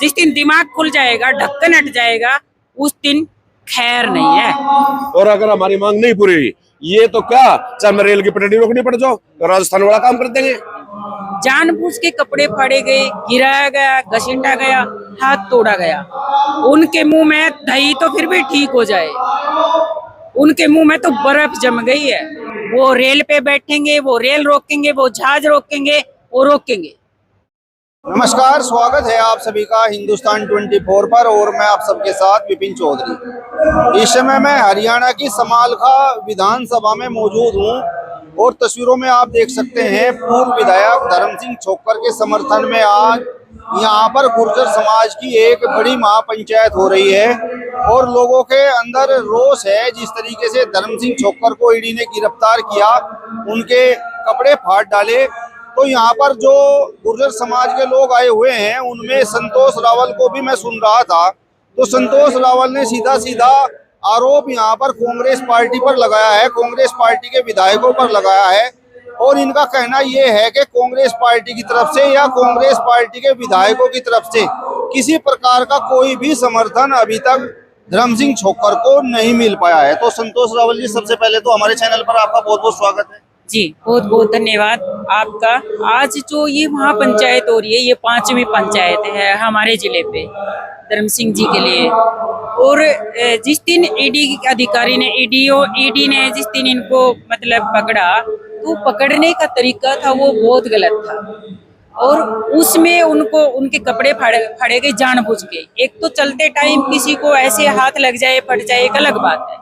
जिस दिन दिमाग खुल जाएगा, ढक्कन हट जाएगा, उस दिन खैर नहीं है। और अगर हमारी मांग नहीं पूरी हुई, ये तो क्या, चाहे मैं रेल की पटरी रोकनी पड़ जाओ, तो राजस्थान वाला काम कर देंगे। जानबूझ के कपड़े फाड़े गए, गिराया गया, घसीटा गया, हाथ तोड़ा गया। उनके मुंह में दही तो फिर भी ठीक हो जाए, उनके मुंह में तो बर्फ जम गई है। वो रेल पे बैठेंगे, वो रेल रोकेंगे, वो जहाज रोकेंगे, वो रोकेंगे। नमस्कार, स्वागत है आप सभी का हिंदुस्तान 24 पर और मैं आप सबके साथ विपिन चौधरी। इस समय मैं हरियाणा की समालखा विधानसभा में मौजूद हूं और तस्वीरों में आप देख सकते हैं पूर्व विधायक धर्म सिंह छोक्कर के समर्थन में आज यहां पर गुर्जर समाज की एक बड़ी महापंचायत हो रही है और लोगों के अंदर रोष है। जिस तरीके से धर्म सिंह छोक्कर को ईडी ने गिरफ्तार किया, उनके कपड़े फाड़ डाले, तो यहाँ पर जो गुर्जर समाज के लोग आए हुए हैं उनमें संतोष रावल को भी मैं सुन रहा था। तो संतोष रावल ने सीधा सीधा आरोप यहाँ पर कांग्रेस पार्टी पर लगाया है, कांग्रेस पार्टी के विधायकों पर लगाया है और इनका कहना ये है कि कांग्रेस पार्टी की तरफ से या कांग्रेस पार्टी के विधायकों की तरफ से किसी प्रकार का कोई भी समर्थन अभी तक धर्म सिंह छोक्कर को नहीं मिल पाया है। तो संतोष रावल जी, सबसे पहले तो हमारे चैनल पर आपका बहुत बहुत स्वागत है। जी, बहुत बहुत धन्यवाद आपका। आज जो ये महापंचायत हो रही है, ये 5वीं पंचायत है हमारे जिले पे धर्म सिंह जी के लिए। और जिस दिन ईडी अधिकारी ने ईडी ने जिस दिन इनको मतलब पकड़ा, तो पकड़ने का तरीका था वो बहुत गलत था और उसमें उनको उनके कपड़े फाड़े गए जानबूझ के। एक तो चलते टाइम किसी को ऐसे हाथ लग जाए, फट जाए, एक अलग बात है।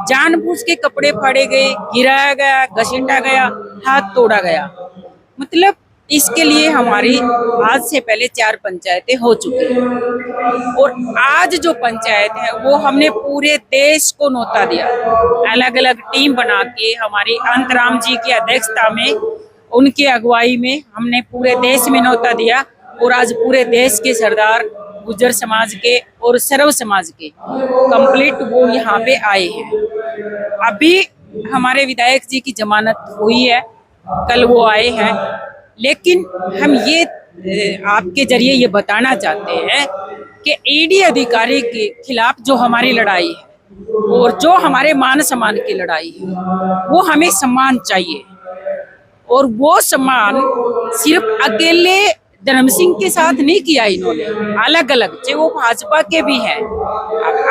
जानबूझ के कपड़े फाड़े गए, गिराया गया, घसीटा गया, हाथ तोड़ा गया। मतलब इसके लिए हमारी आज से पहले 4 पंचायतें हो चुकी हैं और आज जो पंचायत है वो हमने पूरे देश को न्योता दिया। अलग अलग टीम बना के हमारी अंतराम जी की अध्यक्षता में, उनकी अगुवाई में हमने पूरे देश में न्योता दिया और आज पूरे देश के सरदार गुर्जर समाज के और सर्व समाज के कंप्लीट वो यहाँ पे आए हैं। अभी हमारे विधायक जी की जमानत हुई है, कल वो आए हैं, लेकिन हम ये आपके जरिए ये बताना चाहते हैं कि ईडी अधिकारी के खिलाफ जो हमारी लड़ाई है और जो हमारे मान सम्मान की लड़ाई है, वो हमें सम्मान चाहिए। और वो सम्मान सिर्फ अकेले धर्म सिंह के साथ नहीं किया इन्होंने, अलग अलग, चाहे वो भाजपा के भी हैं।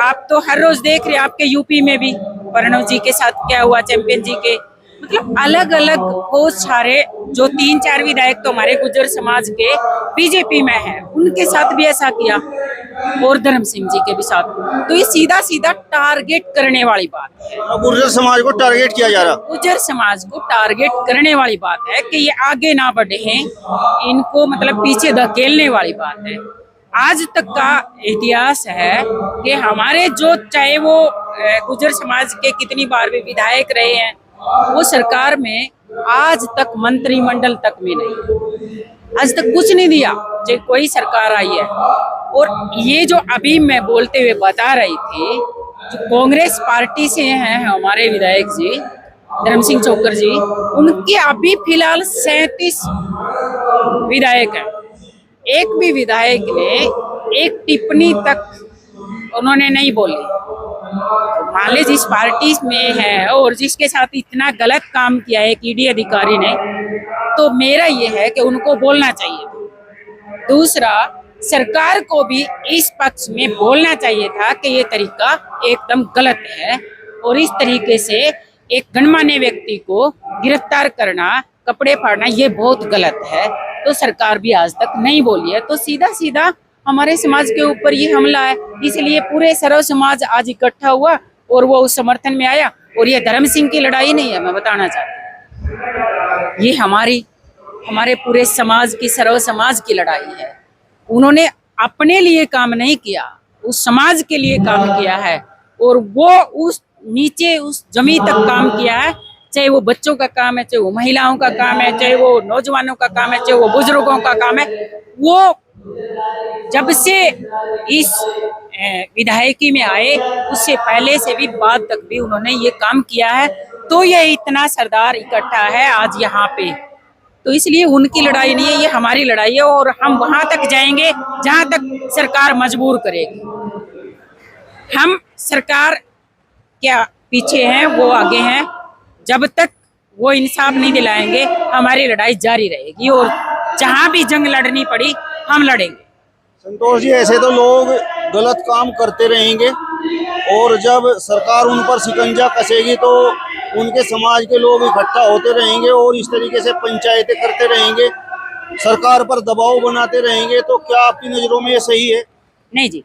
आप तो हर रोज देख रहे हैं, आपके यूपी में भी प्रणव जी के साथ क्या हुआ, चैंपियन जी के, मतलब अलग अलग बहुत सारे जो 3-4 विधायक तो हमारे गुर्जर समाज के बीजेपी में हैं, उनके साथ भी ऐसा किया और धर्म सिंह जी के भी साथ। तो ये सीधा सीधा टारगेट करने वाली बात है। गुर्जर समाज को टारगेट किया जा रहा, गुर्जर समाज को टारगेट करने वाली बात है कि ये आगे ना बढ़े हैं, इनको मतलब पीछे धकेलने वाली बात है। आज तक का इतिहास है कि हमारे जो चाहे वो गुर्जर समाज के कितनी बार भी विधायक रहे हैं, वो सरकार में आज तक मंत्रिमंडल तक में नहीं, आज तक कुछ नहीं दिया, चाहे कोई सरकार आई है। और ये जो अभी मैं बोलते हुए बता रही थी, जो कांग्रेस पार्टी से हैं हमारे विधायक जी धर्म सिंह छोक्कर जी, उनके अभी फिलहाल 37 विधायक हैं। एक भी विधायक ने एक टिप्पणी तक उन्होंने नहीं बोली। मान लीजिए जिस पार्टी में है और जिसके साथ इतना गलत काम किया है ईडी अधिकारी ने, तो मेरा ये है कि उनको बोलना चाहिए। दूसरा, सरकार को भी इस पक्ष में बोलना चाहिए था कि ये तरीका एकदम गलत है और इस तरीके से एक गणमान्य व्यक्ति को गिरफ्तार करना, कपड़े फाड़ना, ये बहुत गलत है। तो सरकार भी आज तक नहीं बोली है, तो सीधा सीधा हमारे समाज के ऊपर ये हमला है। इसलिए पूरे सर्व समाज आज इकट्ठा हुआ और वो उस समर्थन में आया। और ये धर्म सिंह की लड़ाई नहीं है, मैं बताना चाहती हूँ, ये हमारे पूरे समाज की, सर्व समाज की लड़ाई है। उन्होंने अपने लिए काम नहीं किया, उस समाज के लिए काम किया है और वो उस नीचे उस जमीन तक काम किया है। चाहे वो बच्चों का काम है, चाहे वो महिलाओं का काम है, चाहे वो नौजवानों का काम है, चाहे वो बुजुर्गों का काम है। वो जब से इस विधायकी में आए, उससे पहले से भी बाद तक भी उन्होंने ये काम किया है। तो ये इतना सरदार इकट्ठा है आज यहाँ पे। तो इसलिए उनकी लड़ाई नहीं है, ये हमारी लड़ाई है और हम वहां तक जाएंगे जहां तक सरकार मजबूर करेगी। हम सरकार क्या पीछे हैं, वो आगे हैं। जब तक वो इंसाफ नहीं दिलाएंगे हमारी लड़ाई जारी रहेगी और जहां भी जंग लड़नी पड़ी हम लड़ेंगे। संतोष जी, ऐसे तो लोग गलत काम करते रहेंगे और जब सरकार उन पर शिकंजा कसेगी तो उनके समाज के लोग इकट्ठा होते रहेंगे और इस तरीके से पंचायतें करते रहेंगे, सरकार पर दबाव बनाते रहेंगे। तो क्या आपकी नजरों में ये सही है? नहीं जी,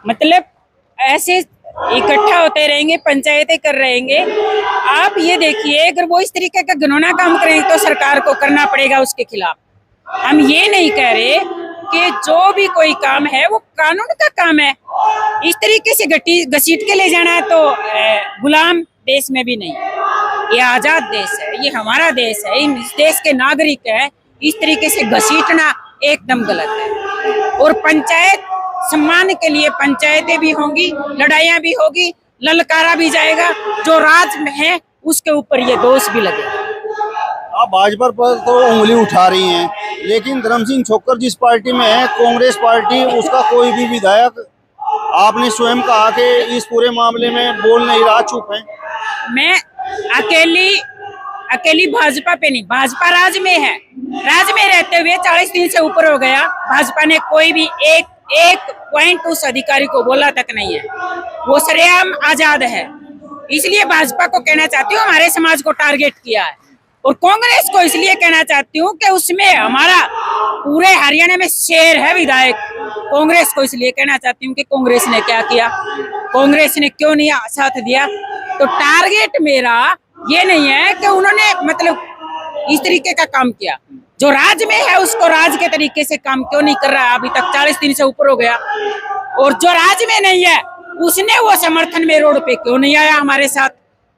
मतलब ऐसे इकट्ठा होते रहेंगे, पंचायतें कर रहेंगे। आप ये देखिए, अगर वो इस तरीके का घिनौना काम करेंगे तो सरकार को करना पड़ेगा उसके खिलाफ। हम ये नहीं कह रहे कि जो भी कोई काम है वो कानून का काम है। इस तरीके से घसीट के ले जाना है तो गुलाम देश में भी नहीं। ये आजाद देश है, ये हमारा देश है, इस देश के नागरिक है। इस तरीके से घसीटना एकदम गलत है। और पंचायत सम्मान के लिए पंचायतें भी होंगी, लड़ाइयां भी होगी, ललकारा भी जाएगा। जो राज में है उसके ऊपर ये दोष भी लगेगा। आप भाजपा पर तो उंगली उठा रही हैं, लेकिन धर्म सिंह छोक्कर जिस पार्टी में है, कांग्रेस पार्टी, उसका कोई भी विधायक, आपने स्वयं कहा कि इस पूरे मामले में बोल नहीं रहा, चुप है। मैं अकेली भाजपा पे नहीं, भाजपा राज में है। राज में रहते हुए 40 दिन से ऊपर हो गया, भाजपा ने कोई भी एक पॉइंट उस अधिकारी को बोला तक नहीं है। वो सरेआम आजाद है। इसलिए भाजपा को कहना चाहती हूँ हमारे समाज को टारगेट किया है, और कांग्रेस को इसलिए कहना चाहती हूँ कि उसमें हमारा पूरे हरियाणा में शेर है विधायक। कांग्रेस को इसलिए कहना चाहती हूँ कि कांग्रेस ने क्या किया, कांग्रेस ने क्यों नहीं साथ दिया। तो टारगेट मेरा ये नहीं है कि उन्होंने मतलब इस तरीके का काम किया। जो राज में है उसको राज के तरीके से काम क्यों नहीं कर रहा है, अभी तक 40 दिन से ऊपर हो गया। और जो राज में नहीं है उसने वो समर्थन में रोड पे क्यों नहीं आया हमारे साथ।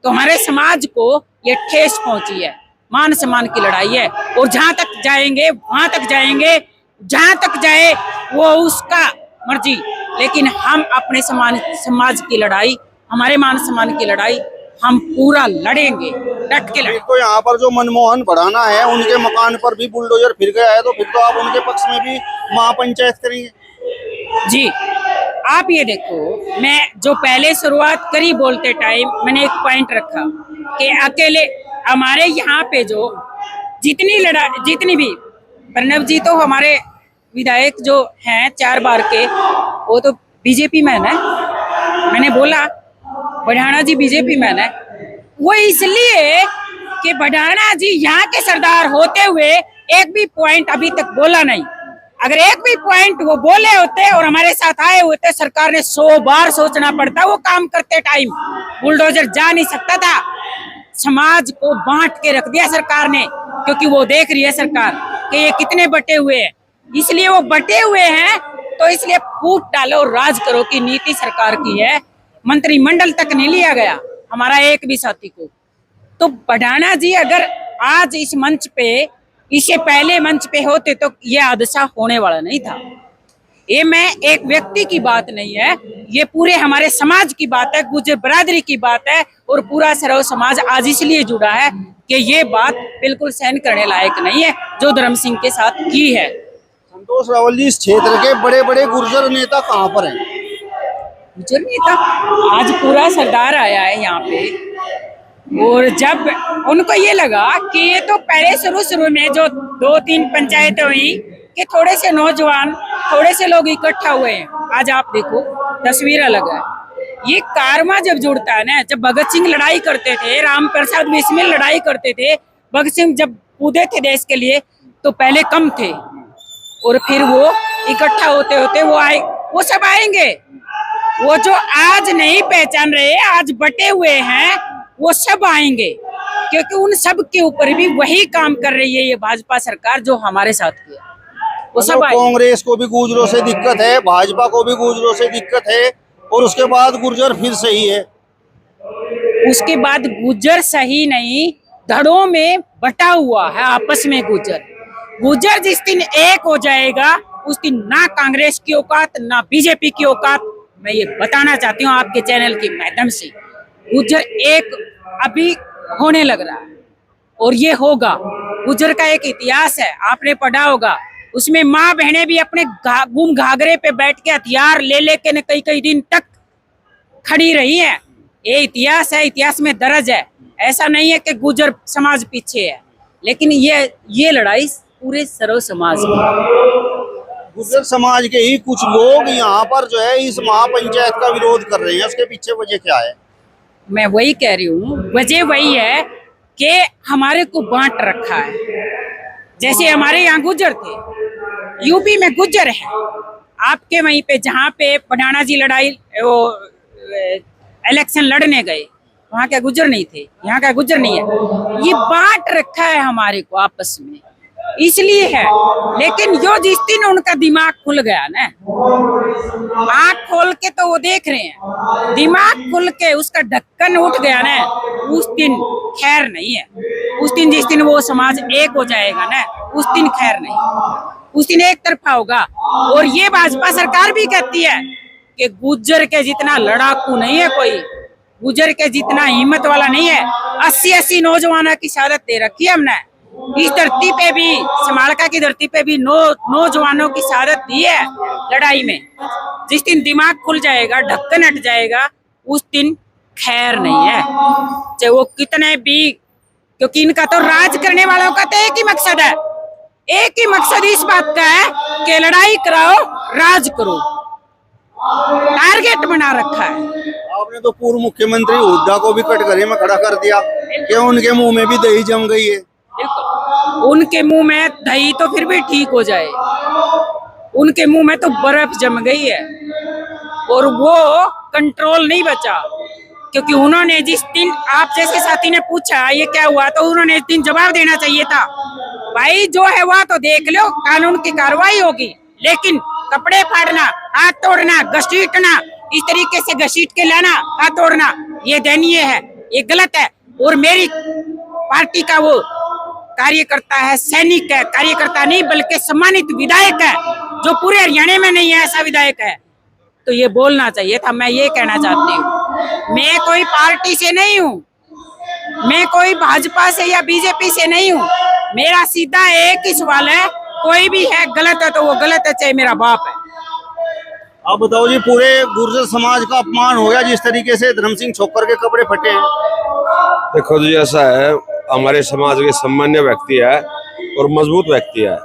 तो हमारे समाज को ये ठेस पहुंची है, मान सम्मान की लड़ाई है। और जहां तक जाएंगे वहां तक जाएंगे, जहां तक जाए वो उसका मर्जी, लेकिन हम अपने समाज की लड़ाई, हमारे मान सम्मान की लड़ाई हम पूरा लड़ेंगे, डट के लड़ेंगे। तो यहाँ पर जो मनमोहन भड़ाना है, उनके मकान पर भी बुलडोजर फिर गया है, तो फिर तो आप उनके पक्ष में भी महापंचायत करेंगे। जी, आप ये देखो, मैं जो पहले शुरुआत करी बोलते टाइम मैंने एक पॉइंट रखा कि अकेले हमारे यहाँ पे जो जितनी भी प्रणव जी तो हमारे विधायक जो हैं 4 बार के, वो तो बीजेपी मैन है। मैंने बोला बढ़ाना जी बीजेपी मैन है, वो इसलिए कि बढ़ाना जी यहाँ के सरदार होते हुए एक भी पॉइंट अभी तक बोला नहीं। अगर एक भी पॉइंट वो बोले होते और हमारे साथ आए होते, सरकार ने 100 बार सोचना पड़ता वो काम करते टाइम। बुलडोजर जा नहीं सकता था। समाज को बांट के रख दिया सरकार ने, क्योंकि वो देख रही है सरकार कि ये कितने बटे हुए हैं। इसलिए वो बटे हुए हैं, तो इसलिए फूट डालो और राज करो की नीति सरकार की है। मंत्रिमंडल तक नहीं लिया गया हमारा एक भी साथी को। तो बढ़ाना जी अगर आज इस मंच पे, इससे पहले मंच पे होते तो ये हादसा होने वाला नहीं था। ये मैं एक व्यक्ति की बात नहीं है, ये पूरे हमारे समाज की बात है, गुर्जर बरादरी की बात है। और पूरा सरव समाज आज इसलिए जुड़ा है कि ये बात बिल्कुल सहन करने लायक नहीं है जो धर्म सिंह के साथ की है। संतोष रावल जी, इस क्षेत्र के बड़े बड़े गुर्जर नेता कहाँ पर हैं? गुर्जर नेता आज पूरा सरदार आया है यहाँ पे, और जब उनको ये लगा कि ये तो पहले शुरू में जो 2-3 पंचायतें हुई कि थोड़े से नौजवान, थोड़े से लोग इकट्ठा हुए हैं, आज आप देखो तस्वीर अलग है। ये कारवा जब जुड़ता है ना, जब भगत सिंह लड़ाई करते थे, राम प्रसाद बिस्मिल लड़ाई करते थे, भगत सिंह जब कूदे थे देश के लिए तो पहले कम थे, और फिर वो इकट्ठा होते होते वो आए, वो सब आएंगे। वो जो आज नहीं पहचान रहे, आज बटे हुए हैं, वो सब आएंगे, क्योंकि उन सब के ऊपर भी वही काम कर रही है ये भाजपा सरकार जो हमारे साथ किया। वो सब कांग्रेस को भी गुर्जरों से दिक्कत है, भाजपा को भी गुर्जरों से दिक्कत है, और उसके बाद गुर्जर फिर सही है। उसके बाद गुर्जर सही नहीं, धड़ों में बटा हुआ है आपस में गुर्जर जिस दिन एक हो जाएगा उस दिन ना कांग्रेस की औकात ना बीजेपी की औकात। मैं ये बताना चाहती हूँ आपके चैनल के माध्यम से, गुर्जर एक अभी होने लग रहा है और ये होगा। गुजर का एक इतिहास है, आपने पढ़ा होगा। उसमें माँ बहनें भी अपने गुम घाघरे पे बैठ के हथियार ले लेके न कई कई दिन तक खड़ी रही है। ये इतिहास है, इतिहास में दर्ज है। ऐसा नहीं है कि गुजर समाज पीछे है, लेकिन ये लड़ाई पूरे सर्व समाज की। गुर्जर समाज के ही कुछ लोग यहाँ पर जो है इस महापंचायत का विरोध कर रहे हैं, उसके पीछे वजह क्या है? मैं वही कह रही हूँ, वजह वही है कि हमारे को बांट रखा है। जैसे हमारे यहाँ गुज्जर थे, यूपी में गुज्जर है, आपके वहीं पे जहाँ पे पठाना जी लड़ाई वो इलेक्शन लड़ने गए, वहाँ क्या गुज्जर नहीं थे? यहाँ का गुज्जर नहीं है। ये बांट रखा है हमारे को आपस में, इसलिए है। लेकिन जो जिस दिन उनका दिमाग खुल गया ना, आँख खोल के तो वो देख रहे हैं, दिमाग खुल के उसका ढक्कन उठ गया ना, उस दिन खैर नहीं है। उस दिन जिस दिन वो समाज एक हो जाएगा ना, उस दिन खैर नहीं, उस दिन एक तरफा होगा। और ये भाजपा सरकार भी कहती है कि गुज्जर के जितना लड़ाकू नहीं है कोई, गुज्जर के जितना हिम्मत वाला नहीं है। 80 नौजवानों की शहादत दे रखी है हमने इस धरती पे भी, समालका की धरती पे भी नौजवानों की शहादत दी है लड़ाई में। जिस दिन दिमाग खुल जाएगा, ढक्कन हट जाएगा, उस दिन खैर नहीं है, चाहे वो कितने भी। क्योंकि इनका तो राज करने वालों का तो एक ही मकसद है, एक ही मकसद इस बात का है कि लड़ाई कराओ, राज करो, टारगेट बना रखा है। आपने तो पूर्व मुख्यमंत्री हुड्डा को भी कटघरे में खड़ा कर दिया कि उनके मुंह में भी दही जम गई है। बिल्कुल, उनके मुंह में दही तो फिर भी ठीक हो जाए, उनके मुंह में तो बर्फ जम गई है और वो कंट्रोल नहीं बचा। क्योंकि उन्होंने जिस दिन, आप जैसे साथी ने पूछा ये क्या हुआ, तो उन्होंने इस दिन जवाब देना चाहिए था, भाई जो है वह तो देख लो, कानून की कार्रवाई होगी, लेकिन कपड़े फाड़ना, हाथ तोड़ना, घसीटना, इस तरीके से घसीट के लाना, हाथ तोड़ना, ये दयनीय है, ये गलत है। और मेरी पार्टी का वो कार्यकर्ता है, सैनिक है, कार्यकर्ता नहीं बल्कि सम्मानित विधायक है, जो पूरे हरियाणा में नहीं है ऐसा विधायक है, तो ये बोलना चाहिए था। मैं ये कहना चाहती हूँ, मैं कोई पार्टी से नहीं हूँ, मैं कोई भाजपा से या बीजेपी से नहीं हूँ, मेरा सीधा एक ही सवाल है, कोई भी है गलत है तो वो गलत है, चाहे मेरा बाप है। आप बताओ जी, पूरे गुर्जर समाज का अपमान हो गया जिस तरीके से धर्म सिंह छोकर के कपड़े फटे हैं। देखो जी, ऐसा है, हमारे समाज के सामान्य व्यक्ति है और मजबूत व्यक्ति है,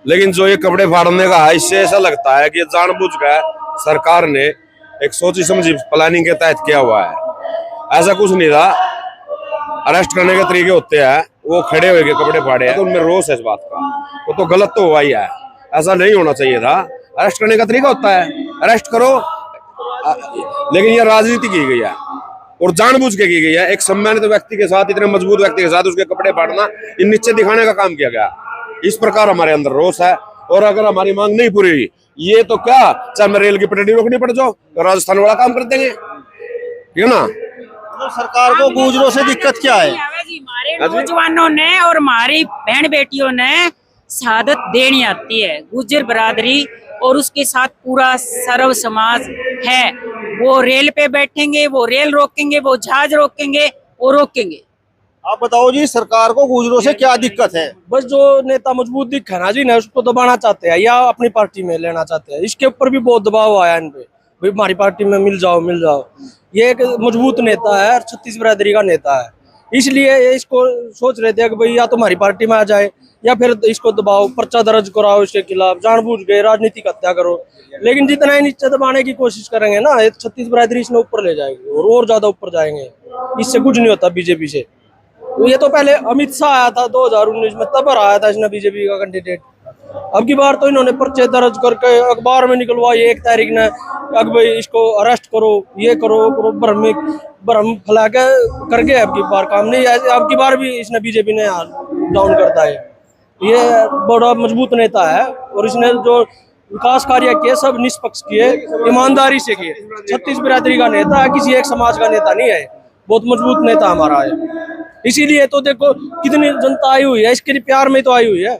लेकिन जो ये कपड़े फाड़ने का है, इससे ऐसा लगता है कि जानबूझकर सरकार ने एक सोची समझी प्लानिंग के तहत किया हुआ है। ऐसा कुछ नहीं था। अरेस्ट करने के तरीके होते हैं, वो खड़े हुए के कपड़े फाड़े हैं तो उनमें रोष है इस बात का, वो तो गलत तो हुआ ही है, ऐसा नहीं होना चाहिए था। अरेस्ट करने का तरीका होता है, अरेस्ट करो, लेकिन ये राजनीति की गई है और जानबूझ के की गई है। एक सम्मानित व्यक्ति के साथ, इतने मजबूत व्यक्ति के साथ उसके कपड़े फाड़ना, इन नीचे दिखाने का काम किया गया। इस प्रकार हमारे अंदर रोष है। और अगर हमारी मांग नहीं पूरी हुई, ये तो क्या, चाहे मैं रेल की पटरी रोकनी पड़ जाओ, तो राजस्थान वाला काम कर देंगे, ठीक है ना। तो सरकार को गुर्जरों से दिक्कत क्या है? हमारे नौजवानों ने और हमारी बहन बेटियों ने शहादत देनी आती है, गुर्जर बरादरी और उसके साथ पूरा सर्व समाज है। वो रेल पे बैठेंगे, वो रेल रोकेंगे, वो जहाज रोकेंगे, वो रोकेंगे। आप बताओ जी, सरकार को गुर्जरों से क्या दिक्कत है? बस जो नेता मजबूत दिखा ना जी, ना उसको दबाना चाहते हैं या अपनी पार्टी में लेना चाहते हैं। इसके ऊपर भी बहुत दबाव आया इन पे, भाई हमारी पार्टी में मिल जाओ मिल जाओ। ये एक मजबूत नेता है, 36 बिरादरी का नेता है, इसलिए इसको सोच रहे थे कि भाई या तो हमारी पार्टी में आ जाए या फिर इसको दबाओ, पर्चा दर्ज कराओ इसके खिलाफ, जानबूझ के राजनीतिक हत्या करो। लेकिन जितना ही नीचे दबाने की कोशिश करेंगे ना, 36 बिरादरी इसमें ऊपर ले जाएगी और ज्यादा ऊपर जाएंगे। इससे कुछ नहीं होता बीजेपी से। ये तो पहले अमित शाह आया था 2019 में, तब आया था इसने बीजेपी का कैंडिडेट। अब की बार तो इन्होंने पर्चे दर्ज करके अखबार में निकलवाई 1 तारीख ने, अब भाई इसको अरेस्ट करो, ये करो, भ्रम फैला के करके अब की बार काम नहीं। अब की बार भी इसने बीजेपी ने डाउन करता है। ये बड़ा मजबूत नेता है और इसने जो विकास कार्य किए सब निष्पक्ष किए, ईमानदारी से किए। 36 बिरादरी का नेता है, किसी एक समाज का नेता नहीं है, बहुत मजबूत नेता हमारा है। इसीलिए तो देखो कितनी जनता आई हुई है, इसके लिए प्यार में तो आई हुई है।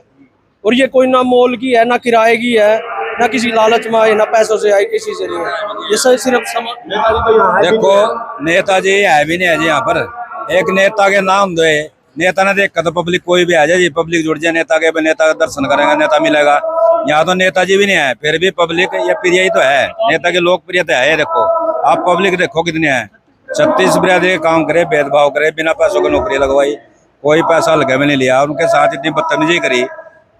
और ये कोई ना मोल की है, ना किराए की है, ना किसी लालच में आई, ना पैसों से आई, किसी से नहीं है। ये सिर्फ देखो नेताजी है भी नहीं है जी यहाँ पर। एक नेता के नाम दो नेता ने देख कर तो पब्लिक कोई भी आ जाए, पब्लिक जुड़ जाए नेता के, नेता का दर्शन करेगा, नेता मिलेगा। यहाँ तो नेताजी भी नहीं है, फिर भी पब्लिक ये प्रिय ही तो है, नेता की लोकप्रियता है। ये देखो आप पब्लिक देखो कितने हैं, 36 बिरादरी काम करे, भेदभाव करे, बिना पैसों की नौकरी लगवाई, कोई पैसा लगे भी नहीं लिया, उनके साथ इतनी बदतमीजी करी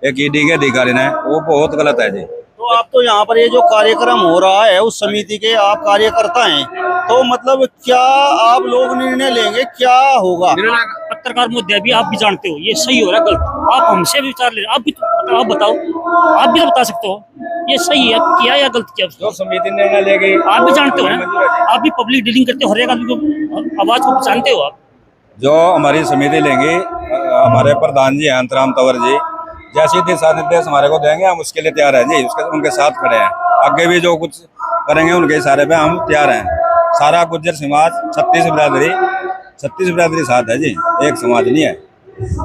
एक ईडी के अधिकारी ने, वो बहुत गलत है जी। तो आप तो यहाँ पर ये जो कार्यक्रम हो रहा है उस समिति के आप कार्यकर्ता हैं, तो मतलब क्या आप लोग निर्णय लेंगे, क्या होगा? पत्रकार मुद्दे भी आप भी जानते हो ये सही हो रहा है गलत, आप हमसे भी विचार ले, आप भी तो आप बताओ, आप भी तो बता सकते हो ये सही है किया या गलत किया। जो समिति निर्णय लेगी आप भी जानते हो ना, आप भी पब्लिक डीलिंग करते हो, हर एक आदमी को आवाज को जानते हो आप। जो हमारी समिति लेंगे, हमारे प्रधान जी हैं अंतराम तंवर जी, जैसे दिशा निर्देश हमारे को देंगे हम उसके लिए तैयार हैं जी, उसके उनके साथ खड़े हैं। आगे भी जो कुछ करेंगे उनके इशारे पे हम तैयार हैं। सारा गुर्जर समाज 36 बिरादरी साथ है जी, एक समाज नहीं है।